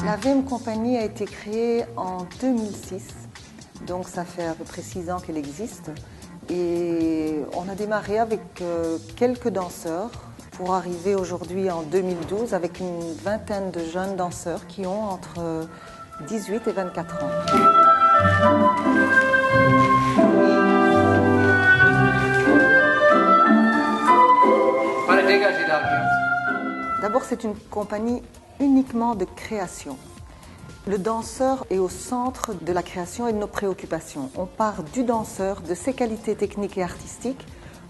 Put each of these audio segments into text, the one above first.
La VM Company a été créée en 2006, donc ça fait à peu près 6 ans qu'elle existe. Et on a démarré avec quelques danseurs pour arriver aujourd'hui en 2012 avec une vingtaine de jeunes danseurs qui ont entre 18 et 24 ans. D'abord, c'est une compagnie uniquement de création. Le danseur est au centre de la création et de nos préoccupations. On part du danseur, de ses qualités techniques et artistiques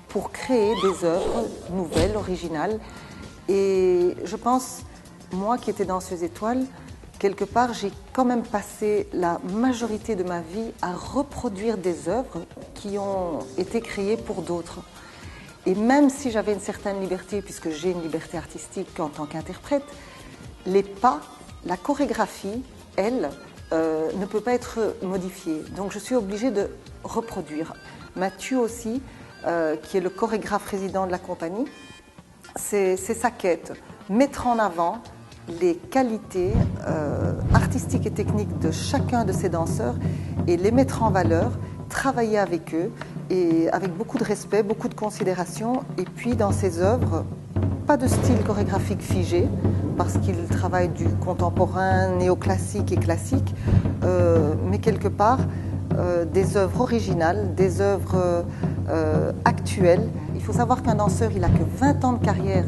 pour créer des œuvres nouvelles, originales. Et je pense, moi qui étais danseuse étoile, quelque part j'ai quand même passé la majorité de ma vie à reproduire des œuvres qui ont été créées pour d'autres. Et même si j'avais une certaine liberté, puisque j'ai une liberté artistique en tant qu'interprète, les pas, la chorégraphie, elle, ne peut pas être modifiée. Donc je suis obligée de reproduire. Mathieu aussi, qui est le chorégraphe résident de la compagnie, c'est sa quête. Mettre en avant les qualités artistiques et techniques de chacun de ces danseurs et les mettre en valeur, travailler avec eux et avec beaucoup de respect, beaucoup de considération. Et puis dans ses œuvres, pas de style chorégraphique figé, parce qu'il travaille du contemporain, néoclassique et classique, mais quelque part des œuvres originales, des œuvres actuelles. Il faut savoir qu'un danseur, il n'a que 20 ans de carrière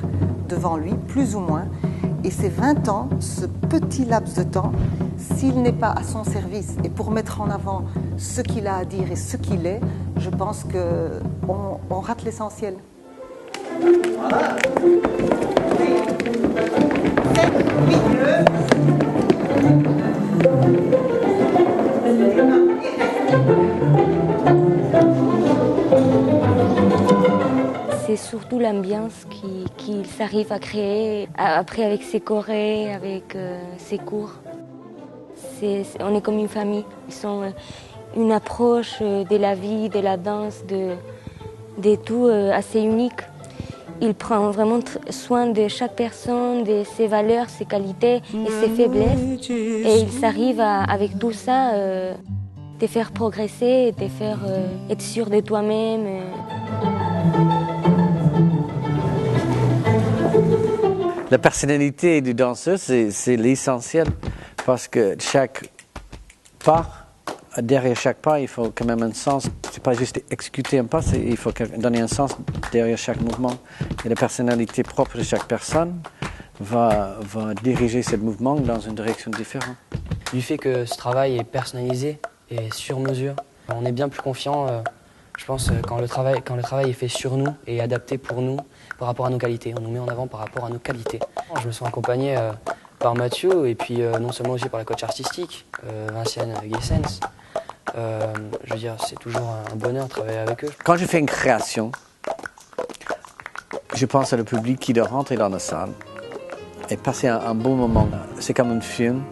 devant lui, plus ou moins, et ces 20 ans, ce petit laps de temps, s'il n'est pas à son service et pour mettre en avant ce qu'il a à dire et ce qu'il est, je pense qu'on rate l'essentiel. Voilà. C'est surtout l'ambiance qu'il arrive à créer, après avec ses chorés, avec ses cours. On est comme une famille. Ils ont une approche de la vie, de la danse, de tout assez unique. Il prend vraiment soin de chaque personne, de ses valeurs, ses qualités et ses faiblesses. Et il s'arrive avec tout ça, te faire progresser, te faire être sûr de toi-même. La personnalité du danseur, c'est l'essentiel, parce que chaque pas, derrière chaque pas, il faut quand même un sens. C'est pas juste exécuter un pas, il faut donner un sens derrière chaque mouvement. Et la personnalité propre de chaque personne va diriger ce mouvement dans une direction différente. Du fait que ce travail est personnalisé et sur mesure, on est bien plus confiant, je pense, quand le travail est fait sur nous et adapté pour nous par rapport à nos qualités. On nous met en avant par rapport à nos qualités. Je me sens accompagné par Mathieu et puis non seulement aussi par la coach artistique, Vinciane Guessens. Je veux dire, c'est toujours un bonheur de travailler avec eux. Quand je fais une création, je pense à le public qui doit rentrer dans la salle et passer un bon moment. C'est comme un film,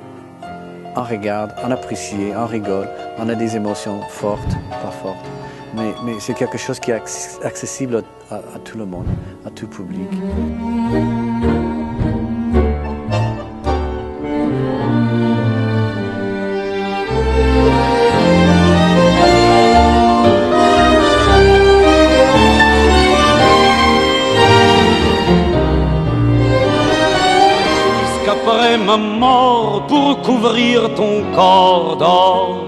on regarde, on apprécie, on rigole, on a des émotions fortes, pas fortes. Mais c'est quelque chose qui est accessible à tout le monde, à tout public. Jusqu'après ma mort, pour couvrir ton corps d'or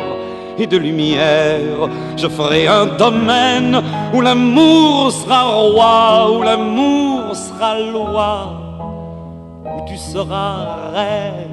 et de lumière, je ferai un domaine où l'amour sera roi, où l'amour sera loi, où tu seras reine.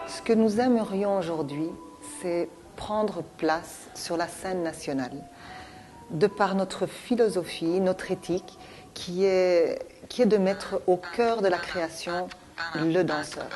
Ce que nous aimerions aujourd'hui, c'est prendre place sur la scène nationale, de par notre philosophie, notre éthique, qui est de mettre au cœur de la création le danseur.